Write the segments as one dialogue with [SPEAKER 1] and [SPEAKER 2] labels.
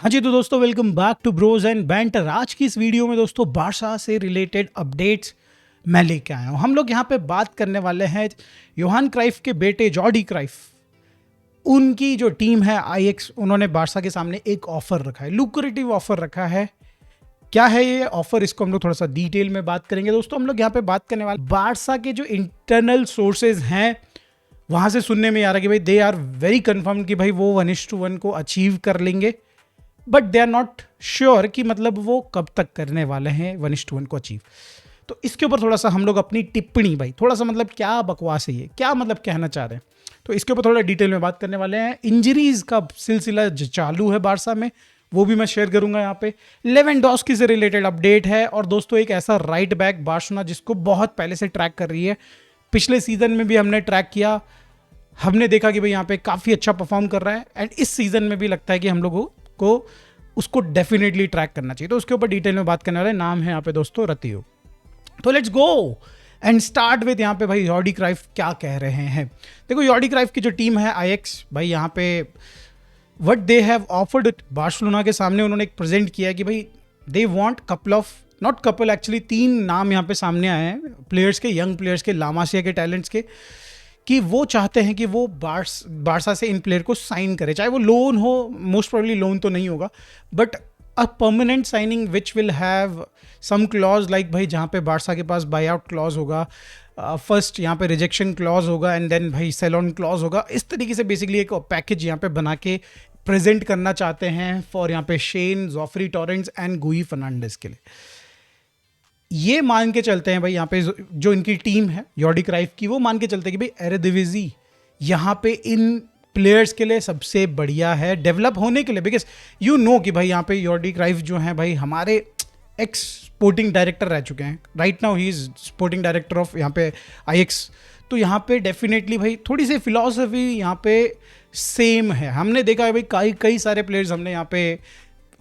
[SPEAKER 1] हाँ जी, तो दोस्तों welcome back to Bros and Banter. आज की इस वीडियो में दोस्तों बारसा से रिलेटेड अपडेट्स मैं लेके आया हूँ। हम लोग यहाँ पे बात करने वाले हैं योहान क्राइफ के बेटे जॉर्डी क्राइफ। उनकी जो टीम है आईएक्स, उन्होंने बारसा के सामने एक ऑफर रखा है, लुक्रेटिव ऑफर रखा है। क्या है ये ऑफर, इसको हम लोग थोड़ा सा डिटेल में बात करेंगे। दोस्तों हम लोग यहाँ पे बात करने वाले बारसा के जो इंटरनल सोर्सेज हैं, वहां से सुनने में आ रहा है कि भाई दे आर वेरी कंफर्म कि भाई वो 1:1 को अचीव कर लेंगे, but they are not sure कि मतलब वो कब तक करने वाले हैं 1:1 को अचीव। तो इसके ऊपर थोड़ा सा हम लोग अपनी टिप्पणी, भाई थोड़ा सा मतलब क्या बकवास है ये, क्या मतलब कहना चाह रहे हैं, तो इसके ऊपर थोड़ा डिटेल में बात करने वाले हैं। इंजरीज का सिलसिला चालू है बारसा में, वो भी मैं शेयर करूंगा यहाँ पे। लेवेंडोस्की से रिलेटेड अपडेट है, और दोस्तों एक ऐसा राइट बैक बार्सिलोना जिसको बहुत पहले से ट्रैक कर रही है, पिछले सीजन में भी हमने ट्रैक किया, हमने देखा कि भाई यहाँ पे काफ़ी अच्छा परफॉर्म कर रहा है, एंड इस सीजन में भी लगता है कि हम लोगों को उसको डेफिनेटली ट्रैक करना चाहिए। तो उसके ऊपर डिटेल में बात करने वाले, नाम है यहाँ पे दोस्तों रतियो। तो let's go and start with यहाँ पे भाई जॉर्डी क्राइफ क्या कह रहे हैं। देखो जॉर्डी क्राइफ की जो टीम है आईएक्स, भाई यहाँ पे what they have offered Barcelona के सामने उन्होंने एक प्रेजेंट किया है कि भाई they want couple of, not couple actually 3 नाम यहाँ पे सामने आए हैं प्लेयर्स के, यंग प्लेयर्स के, लामासिया के टैलेंट्स के, कि वो चाहते हैं कि वो बारसा से इन प्लेयर को साइन करे, चाहे वो लोन हो, मोस्ट प्रोबेबली लोन तो नहीं होगा, but a permanent signing which will have some clause, like भाई जहाँ पे बारसा के पास बाई आउट क्लॉज होगा, फर्स्ट यहाँ पे रिजेक्शन क्लॉज होगा, एंड देन भाई सेल ऑन क्लॉज होगा। इस तरीके से बेसिकली एक पैकेज यहाँ पे बना के प्रेजेंट करना चाहते हैं फॉर यहाँ पे शेन, जोफ्री टॉरेंट्स एंड गुई फर्नांडिस के लिए। ये मान के चलते हैं भाई यहाँ पे जो इनकी टीम है जॉर्डी क्राइफ की, वो मान के चलते हैं कि भाई एरेदिविजी यहाँ पे इन प्लेयर्स के लिए सबसे बढ़िया है डेवलप होने के लिए, बिकॉज यू नो कि भाई यहाँ पे जॉर्डी क्राइफ जो है भाई हमारे एक्स स्पोर्टिंग डायरेक्टर रह चुके हैं। Right now he is sporting director of यहाँ पे आईएक्स। तो यहाँ पे डेफिनेटली भाई थोड़ी सी फिलॉसफी यहाँ पे सेम है। हमने देखा है भाई कई सारे प्लेयर्स हमने यहाँ पे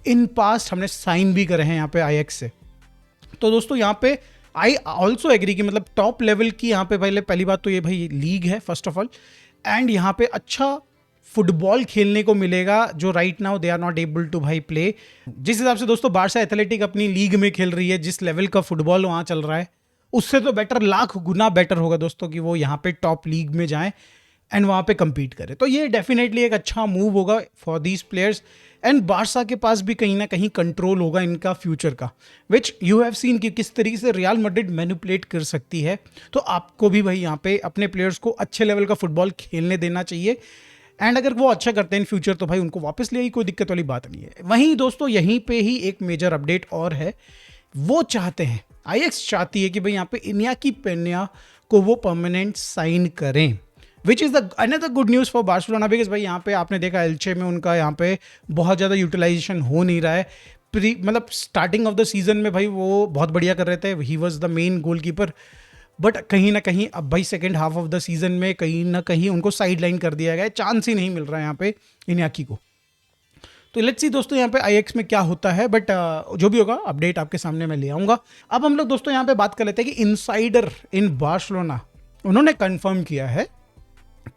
[SPEAKER 1] इन पास्ट हमने साइन भी करे हैं यहाँ पे आईएक्स से। तो दोस्तों यहाँ पे आई ऑल्सो एग्री कि मतलब टॉप लेवल की यहाँ पे पहली बात तो ये भाई लीग है फर्स्ट ऑफ ऑल, एंड यहाँ पे अच्छा फुटबॉल खेलने को मिलेगा जो right now they are not able to भाई प्ले। जिस हिसाब से दोस्तों बारसा एथलेटिक अपनी लीग में खेल रही है, जिस लेवल का फुटबॉल वहाँ चल रहा है, उससे तो बेटर, लाख गुना बेटर होगा दोस्तों कि वो यहाँ पे टॉप लीग में जाएं एंड वहाँ पे compete करे। तो ये डेफिनेटली एक अच्छा मूव होगा for these players, and Barca के पास भी कहीं ना कहीं कंट्रोल होगा इनका फ्यूचर का, विच यू हैव सीन कि किस तरीके से रियल मैड्रिड मैनिपुलेट कर सकती है। तो आपको भी भाई यहाँ पे अपने प्लेयर्स को अच्छे लेवल का फुटबॉल खेलने देना चाहिए, एंड अगर वो अच्छा करते हैं इन फ्यूचर तो भाई उनको वापस ले आई, कोई दिक्कत वाली बात नहीं है। वहीं दोस्तों यहीं पे ही एक मेजर अपडेट और है, वो चाहते हैं, आईएक्स चाहती है कि भाई यहाँ पे इनियाकी पेन्या को वो परमानेंट साइन करें, which is the another good news for Barcelona, because भाई यहाँ पे आपने देखा एल्चे में उनका यहाँ पे बहुत ज़्यादा यूटिलाइजेशन हो नहीं रहा है। मतलब स्टार्टिंग ऑफ द सीजन में भाई वो बहुत बढ़िया कर रहे थे, he was the main goalkeeper, but कहीं ना कहीं अब भाई second half of the season में कहीं ना कहीं उनको साइड लाइन कर दिया गया है, चांस ही नहीं मिल रहा है यहाँ पे इनियाकी को। तो लेट्स सी दोस्तों यहाँ पे आईएक्स में क्या होता है, बट जो भी होगा अपडेट आपके सामने मैं ले आऊँगा। अब हम लोग दोस्तों यहाँ पे बात कर लेते हैं कि इनसाइडर इन बार्सिलोना उन्होंने कंफर्म किया है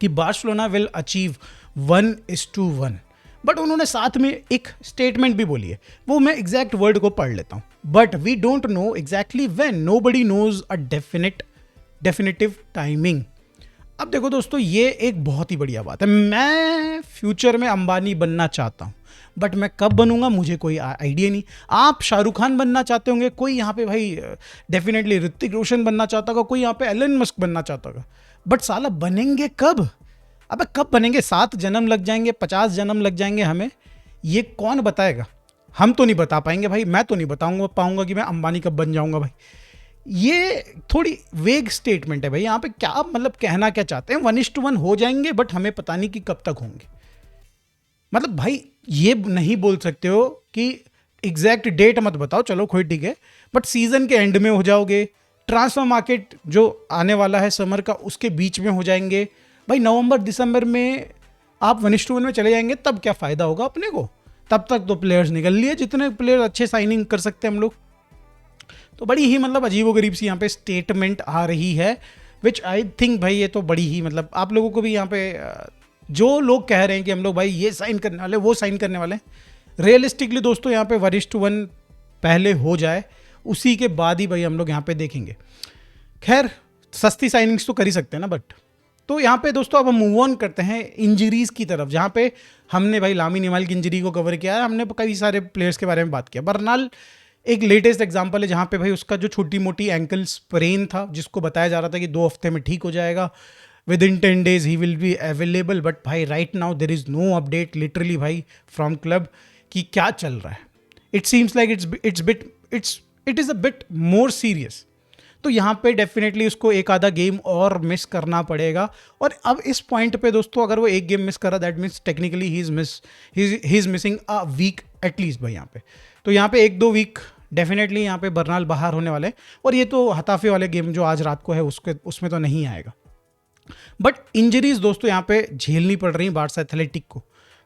[SPEAKER 1] कि बार्सिलोना विल अचीव 1:1, बट उन्होंने साथ में एक स्टेटमेंट भी बोली है, वो मैं एग्जैक्ट वर्ड को पढ़ लेता हूं। But we don't know exactly when, nobody knows a definitive timing. अब देखो दोस्तों ये एक बहुत ही बढ़िया बात है, मैं फ्यूचर में अंबानी बनना चाहता हूं, बट मैं कब बनूंगा मुझे कोई आइडिया नहीं। आप शाहरुख खान बनना चाहते होंगे, कोई यहाँ पे भाई डेफिनेटली ऋतिक रोशन बनना चाहता होगा, कोई यहाँ पे एलन मस्क बनना चाहता होगा, बट साला बनेंगे कब? अबे कब बनेंगे? 7 जन्म लग जाएंगे, 50 जन्म लग जाएंगे हमें, ये कौन बताएगा? हम तो नहीं बता पाएंगे भाई, मैं तो नहीं पाऊंगा कि मैं अंबानी कब बन जाऊंगा भाई। ये थोड़ी वेग स्टेटमेंट है भाई, यहाँ पे क्या मतलब कहना क्या चाहते हैं? 1:1 हो जाएंगे, बट हमें पता नहीं कि कब तक होंगे। मतलब भाई ये नहीं बोल सकते हो कि एग्जैक्ट डेट मत बताओ, चलो कोई ठीक है, बट सीजन के एंड में हो जाओगे, ट्रांसफर मार्केट जो आने वाला है समर का उसके बीच में हो जाएंगे भाई, नवंबर दिसंबर में आप 1:1 में चले जाएंगे, तब क्या फ़ायदा होगा अपने को? तब तक तो प्लेयर्स निकल लिए, जितने प्लेयर अच्छे साइनिंग कर सकते हैं हम लोग। तो बड़ी ही मतलब अजीबोगरीब सी यहाँ पे स्टेटमेंट आ रही है, विच आई थिंक भाई ये तो बड़ी ही मतलब आप लोगों को भी यहाँ पे जो लोग कह रहे हैं कि हम लोग भाई ये साइन करने वाले वो साइन करने वाले, रियलिस्टिकली दोस्तों यहाँ पे वरिष्ठ वन पहले हो जाए, उसी के बाद ही भाई हम लोग यहाँ पे देखेंगे। खैर सस्ती साइनिंग्स तो कर ही सकते हैं ना, बट तो यहाँ पे दोस्तों अब हम मूव ऑन करते हैं इंजरीज की तरफ, जहाँ पे हमने भाई लामिन यमाल की इंजरी को कवर किया है, हमने कई सारे प्लेयर्स के बारे में बात किया। बर्नाल एक लेटेस्ट एग्जांपल है जहाँ पे भाई उसका जो छोटी मोटी एंकल स्प्रेन था, जिसको बताया जा रहा था कि 2 हफ्ते में ठीक हो जाएगा, within 10 days he will be available, but भाई right now there is no update literally भाई फ्रॉम क्लब कि क्या चल रहा है। It seems like it is a bit more serious. तो यहाँ पे डेफिनेटली उसको एक आधा गेम और मिस करना पड़ेगा, और अब इस पॉइंट पे दोस्तों अगर वो एक गेम मिस कर रहा, that means technically he is missing a week at least भाई यहाँ पे। तो यहाँ पे 1-2 वीक डेफिनेटली यहाँ पे बर्नाल बाहर होने वाले हैं, और ये तो हताफे वाले गेम जो आज रात को है उसमें तो नहीं आएगा। बट इंजरीज दोस्तों यहाँ पे झेलनी पड़ रही बार्सा एथलेटिक को।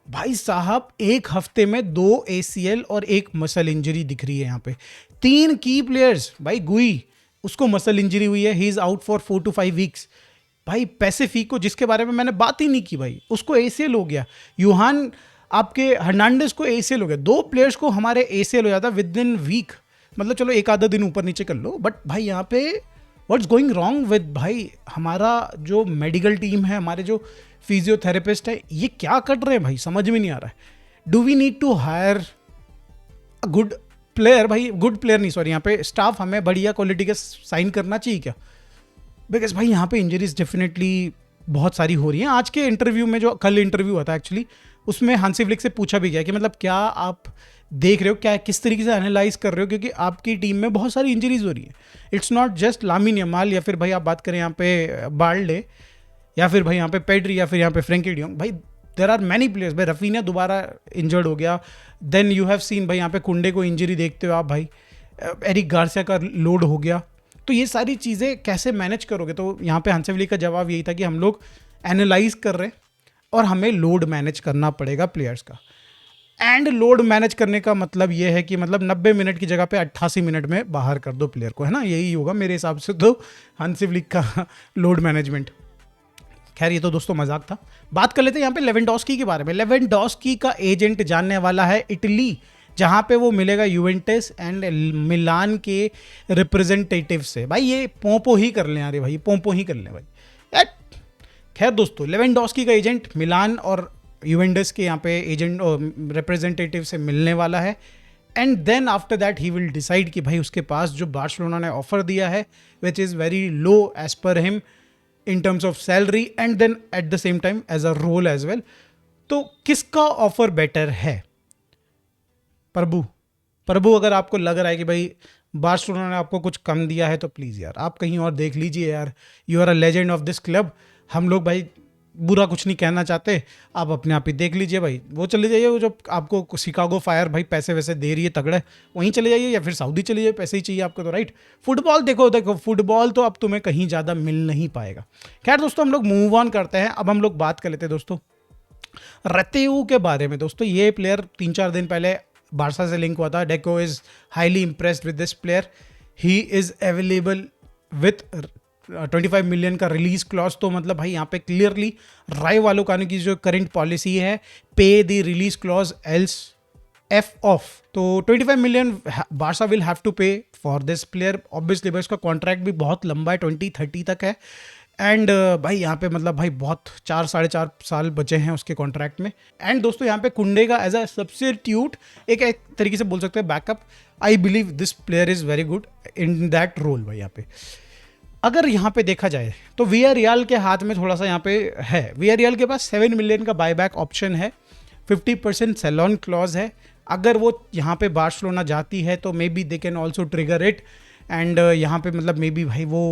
[SPEAKER 1] भाई साहब 1 हफ्ते में 2 ACL और 1 मसल इंजरी दिख रही है यहाँ पे। 3 की प्लेयर्स, भाई गुई उसको मसल इंजरी हुई है, he is out for 4 to 5 weeks। भाई पैसिफिको जिसके बारे में मैंने बात ही नहीं की, भाई उसको ACL हो गया। यूहान आपके हर्नांडेस को ACL हो गया। 2 प्लेयर्स को हमारे ACL हो जाता विद इन वीक, मतलब चलो एक आधा दिन ऊपर नीचे कर लो, बट भाई यहाँ पे व्हाट्स गोइंग रॉन्ग विद भाई हमारा जो मेडिकल टीम है, हमारे जो फिजियोथेरेपिस्ट है, ये क्या कर रहे हैं भाई, समझ में नहीं आ रहा है। Do we need to hire a good player, भाई गुड प्लेयर नहीं सॉरी, यहाँ पे स्टाफ हमें बढ़िया क्वालिटी के साइन करना चाहिए क्या? बिकॉज भाई यहाँ पे इंजरीज डेफिनेटली बहुत सारी हो रही हैं। आज के इंटरव्यू में, जो कल इंटरव्यू हुआ था एक्चुअली, उसमें हांसी फ्लिक से पूछा भी गया कि मतलब क्या आप देख रहे हो, क्या किस तरीके से एनालाइज कर रहे हो, क्योंकि आपकी टीम में बहुत सारी इंजरीज हो रही है। It's not just Lamine Yamal, या फिर भाई आप बात करें यहाँ पे बाल्डे, या फिर भाई यहाँ पे पेड्री, या फिर यहाँ पे फ्रैंकी डियोंग। भाई देर आर मैनी प्लेयर्स। भाई रफीना दोबारा इंजर्ड हो गया, देन यू हैव सीन भाई यहाँ पे कुंडे को इंजरी देखते हो आप, भाई एरिक गार्सिया का लोड हो गया। तो ये सारी चीज़ें कैसे मैनेज करोगे? तो यहाँ पे हांसी फ्लिक का जवाब यही था कि हम लोग एनालाइज कर रहे हैं और हमें लोड मैनेज करना पड़ेगा प्लेयर्स का। एंड लोड मैनेज करने का मतलब ये है कि मतलब 90 मिनट की जगह पे 88 मिनट में बाहर कर दो प्लेयर को, है ना, यही होगा मेरे हिसाब से तो हांसी फ्लिक का लोड मैनेजमेंट। खैर ये तो दोस्तों मजाक था। बात कर लेते हैं यहाँ पे लेवेंडोस्की के बारे में। लेवेंडोस्की का एजेंट जानने वाला है इटली, जहाँ पे वो मिलेगा यूवेंटस एंड मिलान के रिप्रेजेंटेटिव से। भाई ये पोंपो ही कर लें, अरे भाई पोंपो ही कर लें भाई। खैर दोस्तों लेवेंडोस्की का एजेंट मिलान और यूवेंटस के यहाँ पे एजेंट रिप्रेजेंटेटिव से मिलने वाला है, and then after that he will decide कि भाई उसके पास जो बार्सिलोना ने ऑफर दिया है which is very low as per him in terms of salary and then at the same time as a role as well, तो किसका offer better है? प्रभु अगर आपको लग रहा है कि भाई बार्सिलोना ने आपको कुछ कम दिया है तो प्लीज़ यार आप कहीं और देख लीजिए यार। You are a legend of this club. हम लोग भाई बुरा कुछ नहीं कहना चाहते, आप अपने आप ही देख लीजिए भाई। वो चले जाइए, वो जो आपको शिकागो फायर भाई पैसे वैसे दे रही है तगड़े, वहीं चले जाइए, या फिर सऊदी चले जाइए, पैसे ही चाहिए आपको तो राइट। फुटबॉल देखो फुटबॉल तो अब तुम्हें कहीं ज़्यादा मिल नहीं पाएगा। खैर दोस्तों हम लोग मूव ऑन करते हैं। अब हम लोग बात कर लेते हैं दोस्तों रतेऊ के बारे में। दोस्तों ये प्लेयर 3-4 दिन पहले बारसा से लिंक हुआ था। Deco is highly impressed with this player. He is available with 25 million का रिलीज क्लॉज। तो मतलब भाई यहाँ पे क्लियरली राय वालों का की जो करंट पॉलिसी है, pay the release clause else F off. तो 25 million Barca will have to pay for this player. Obviously भाई इसका कॉन्ट्रैक्ट भी बहुत लंबा है, 2030 तक है। एंड भाई यहाँ पे मतलब भाई बहुत 4-4.5 साल बचे हैं उसके कॉन्ट्रैक्ट में। एंड दोस्तों यहाँ पे कुंडे का एज अ सब्स्टिट्यूट एक तरीके से बोल सकते हैं backup. I believe this player is very good in that role. भाई यहाँ पे अगर यहाँ पे देखा जाए तो वियारियल के हाथ में थोड़ा सा यहाँ पे है। वियारियल के पास 7 मिलियन का बायबैक ऑप्शन है, 50% सेल ऑन क्लॉज है। अगर वो यहाँ पे बार्सिलोना जाती है तो may be they can also trigger it. And यहाँ पे मतलब मे बी भाई वो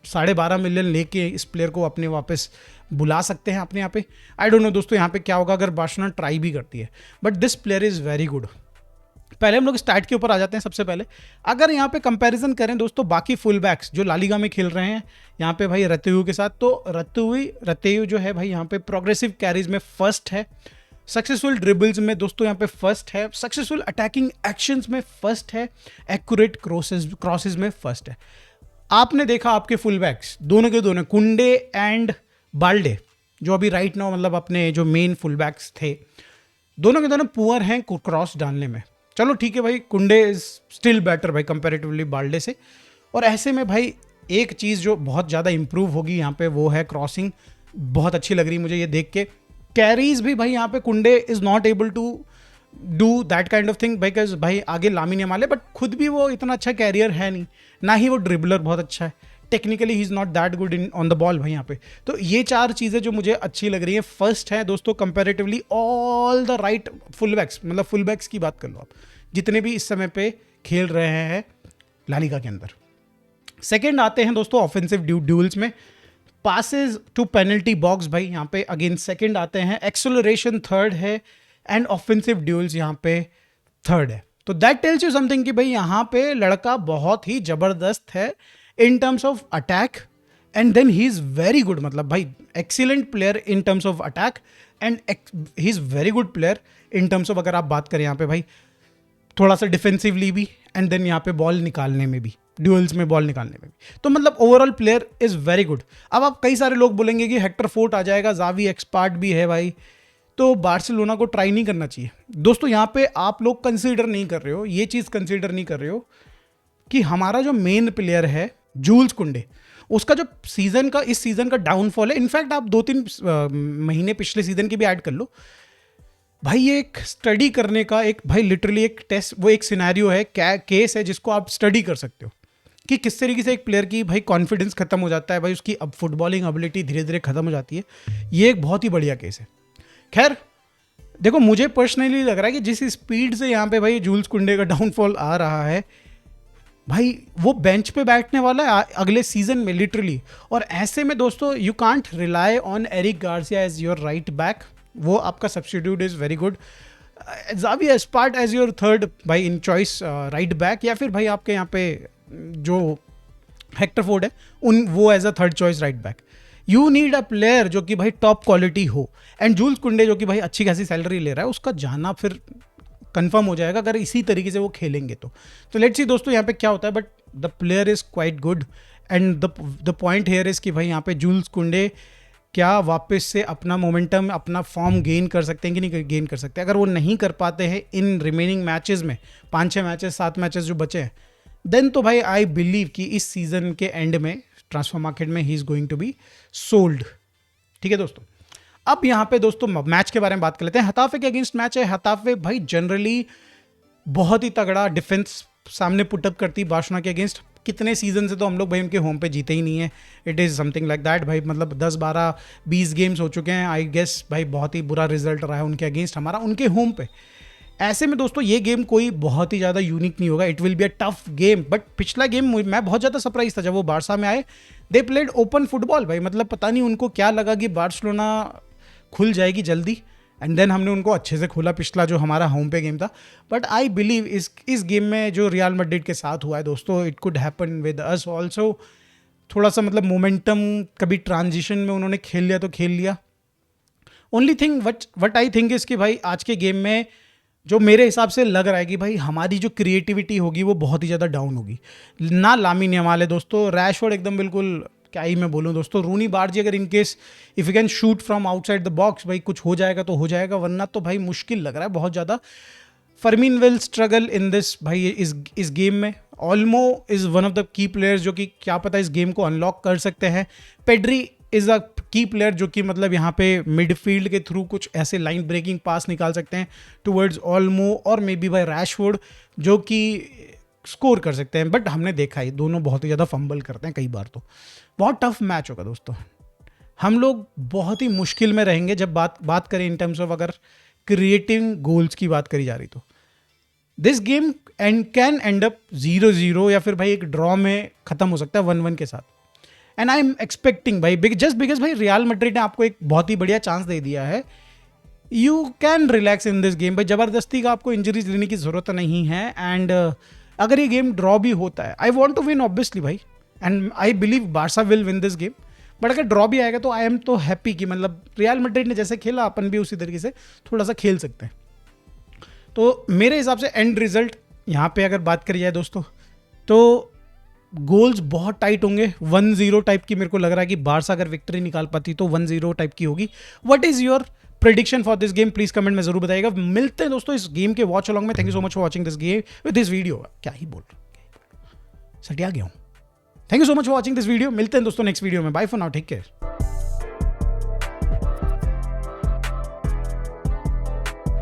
[SPEAKER 1] 12.5 मिलियन लेके इस प्लेयर को अपने वापस बुला सकते हैं अपने यहाँ पे। आई डोंट नो दोस्तों यहाँ पे क्या होगा अगर बार्सिलोना ट्राई भी करती है, but this player is very good. पहले हम लोग स्टार्ट के ऊपर आ जाते हैं। सबसे पहले अगर यहाँ पे कंपैरिजन करें दोस्तों बाकी फुल बैक्स जो लालिगा में खेल रहे हैं यहाँ पे भाई रतेयू के साथ, तो रतेयू जो है भाई यहाँ पे प्रोग्रेसिव कैरीज में फर्स्ट है, सक्सेसफुल ड्रिबल्स में दोस्तों यहाँ पे फर्स्ट है, सक्सेसफुल अटैकिंग एक्शंस में फर्स्ट है, एक्यूरेट क्रॉसेज में फर्स्ट है। आपने देखा आपके फुल बैक्स दोनों के दोनों कुंडे एंड बाल्डे जो अभी राइट नाउ मतलब अपने जो मेन फुल बैक्स थे दोनों के दोनों पुअर हैं क्रॉस डालने में। चलो ठीक है भाई, कुंडे इज स्टिल बेटर भाई कंपैरेटिवली बाल्डे से। और ऐसे में भाई एक चीज़ जो बहुत ज़्यादा इंप्रूव होगी यहाँ पे वो है क्रॉसिंग। बहुत अच्छी लग रही मुझे ये देख के। कैरीज भी भाई यहाँ पे Kounde is not able to do that kind of thing because भाई आगे लामिन यमाल है, बट खुद भी वो इतना अच्छा कैरियर है नहीं, ना ही वो ड्रिबलर बहुत अच्छा है। Technically he is not that good in on the ball भाई यहाँ पे। तो ये चार चीज़ें जो मुझे अच्छी लग रही हैं। फर्स्ट है दोस्तों comparatively all the right full backs, मतलब फुल बैक्स की बात कर लो आप, जितने भी इस समय पे खेल रहे हैं ला लीगा के अंदर। सेकेंड आते हैं दोस्तों ऑफेंसिव ड्यूल्स में, पासेस टू पेनल्टी बॉक्स भाई यहाँ पे अगेन सेकेंड आते हैं, एक्सेलरेशन थर्ड है, एंड ऑफेंसिव ड्यूल्स यहाँ पे थर्ड है। तो दैट टेल्स यू समथिंग कि भाई यहाँ पे लड़का बहुत ही जबरदस्त है in terms of attack, and then he is very good, मतलब भाई excellent player in terms of attack, and he is very good player in terms of, अगर आप बात करें यहाँ पे भाई थोड़ा सा डिफेंसिवली भी, एंड देन यहाँ पे बॉल निकालने में भी, ड्यूल्स में बॉल निकालने में भी। तो मतलब overall player is very good. अब आप कई सारे लोग बोलेंगे कि हेक्टर फोर्ट आ जाएगा, जावी एक्सपर्ट भी है भाई, तो बार्सिलोना को ट्राई नहीं करना चाहिए। दोस्तों यहाँ पे आप लोग कंसीडर नहीं कर रहे हो, ये चीज़ कंसीडर नहीं कर रहे हो कि हमारा जो मेन प्लेयर है जूल्स कुंडे, उसका जो सीजन का इस सीजन का डाउनफॉल है, इनफैक्ट आप 2-3 महीने पिछले सीजन के भी ऐड कर लो भाई, ये एक स्टडी करने का एक भाई लिटरली एक टेस्ट, वो एक सिनेरियो है, केस है जिसको आप स्टडी कर सकते हो कि किस तरीके से एक प्लेयर की भाई कॉन्फिडेंस खत्म हो जाता है भाई, उसकी अब फुटबॉलिंग एबिलिटी धीरे धीरे खत्म हो जाती है। ये एक बहुत ही बढ़िया केस है। खैर देखो, मुझे पर्सनली लग रहा है कि जिस स्पीड से यहाँ पे भाई जूल्स कुंडे का डाउनफॉल आ रहा है भाई, वो बेंच पे बैठने वाला है अगले सीजन में लिटरली। और ऐसे में दोस्तों you can't rely on Eric Garcia as your right back, वो आपका substitute is very good. Xavi Espart as your third भाई इन चॉइस राइट बैक, या फिर भाई आपके यहाँ पे जो हेक्टर फोर्ड है वो as a third choice right back. You need a player जो कि भाई टॉप क्वालिटी हो, एंड जूल्स कुंडे जो कि भाई अच्छी खासी सैलरी ले रहा है, उसका जाना फिर कंफर्म हो जाएगा अगर इसी तरीके से वो खेलेंगे तो लेट्स सी दोस्तों यहाँ पे क्या होता है। But the player is quite good, and the point here is कि भाई यहाँ पे जूल्स कुंडे क्या वापस से अपना मोमेंटम, अपना फॉर्म गेन कर सकते हैं कि नहीं गेन कर सकते। अगर वो नहीं कर पाते हैं इन रिमेनिंग मैचेस में, 5-6 मैचेस 7 मैचेस जो बचे हैं, देन तो भाई आई बिलीव कि इस सीजन के एंड में ट्रांसफर मार्केट में he is going to be sold. ठीक है दोस्तों, अब यहाँ पे दोस्तों मैच के बारे में बात कर लेते हैं। हताफे के अगेंस्ट मैच है। हताफे भाई जनरली बहुत ही तगड़ा डिफेंस सामने पुटअप करती है बार्सिलोना के अगेंस्ट। कितने सीजन से तो हम लोग भाई उनके होम पे जीते ही नहीं है। It is something like that भाई, मतलब 10-12-20 गेम्स हो चुके हैं आई गेस भाई, बहुत ही बुरा रिजल्ट रहा है उनके अगेंस्ट हमारा उनके होम पे। ऐसे में दोस्तों ये गेम कोई बहुत ही ज़्यादा यूनिक नहीं होगा, it will be a tough game. But पिछला गेम मैं बहुत ज़्यादा सरप्राइज था जब वो बारसा में आए, दे प्लेड ओपन फुटबॉल भाई, मतलब पता नहीं उनको क्या लगा कि बार्सिलोना खुल जाएगी जल्दी, एंड देन हमने उनको अच्छे से खोला पिछला जो हमारा होम पे गेम था। बट आई बिलीव इस गेम में जो रियल मैड्रिड के साथ हुआ है दोस्तों, it could happen with us also. थोड़ा सा मतलब मोमेंटम, कभी ट्रांजिशन में उन्होंने खेल लिया तो खेल लिया। Only thing what I think is कि भाई आज के गेम में जो मेरे हिसाब से लग रहा है कि भाई हमारी जो क्रिएटिविटी होगी वो बहुत ही ज़्यादा डाउन होगी। ना लामिन यमाल है दोस्तों, रैशफोर्ड एकदम बिल्कुल क्या ही मैं बोलूँ दोस्तों, रूनी बारजी अगर in case if you can shoot from outside the box भाई कुछ हो जाएगा तो हो जाएगा, वरना तो भाई मुश्किल लग रहा है बहुत ज़्यादा। फर्मीन विल स्ट्रगल इन दिस भाई इस गेम में। Olmo is one of the key players जो कि क्या पता इस गेम को अनलॉक कर सकते हैं। पेड्री इज़ अ की प्लेयर जो कि मतलब यहाँ पे मिडफील्ड के थ्रू कुछ ऐसे लाइन ब्रेकिंग पास निकाल सकते हैं टुवर्ड्स ऑल्मो और मे बी भाई रैशफोर्ड जो कि स्कोर कर सकते हैं। बट हमने देखा है दोनों बहुत ही ज़्यादा फंबल करते हैं कई बार, तो बहुत टफ मैच होगा दोस्तों। हम लोग बहुत ही मुश्किल में रहेंगे जब बात करें इन टर्म्स ऑफ अगर क्रिएटिंग गोल्स की बात करी जा रही तो। This game can and up 0-0 या फिर भाई एक ड्रॉ में ख़त्म हो सकता है 1-1 के साथ। एंड आई एम एक्सपेक्टिंग भाई जस्ट बिकॉज भाई रियल मैड्रिड ने आपको एक बहुत ही बढ़िया चांस दे दिया है, you can relax in this game भाई। ज़बरदस्ती का आपको इंजरीज लेने की ज़रूरत नहीं है। एंड अगर ये गेम ड्रॉ भी होता है, I want to win obviously भाई, and I believe Barca will win this game. But अगर ड्रॉ भी आएगा तो आई एम तो हैप्पी कि मतलब रियल मैड्रिड ने जैसे खेला अपन भी उसी तरीके से थोड़ा सा खेल सकते हैं। तो मेरे हिसाब से एंड रिजल्ट यहाँ पे अगर बात करी जाए दोस्तों तो गोल्स बहुत टाइट होंगे, 1-0 टाइप की मेरे को लग रहा है कि बारसा अगर विक्ट्री निकाल पाती तो 1-0 टाइप की होगी। What is your prediction for this game, please comment में जरूर बताइएगा। मिलते हैं दोस्तों इस गेम के वॉच अलॉन्ग में। Thank you so much for watching this game with this video. क्या ही बोल रहा हूँ, सटिया गया हूँ। Thank you so much for watching this video. मिलते हैं दोस्तों नेक्स्ट वीडियो में। Bye for now, take care.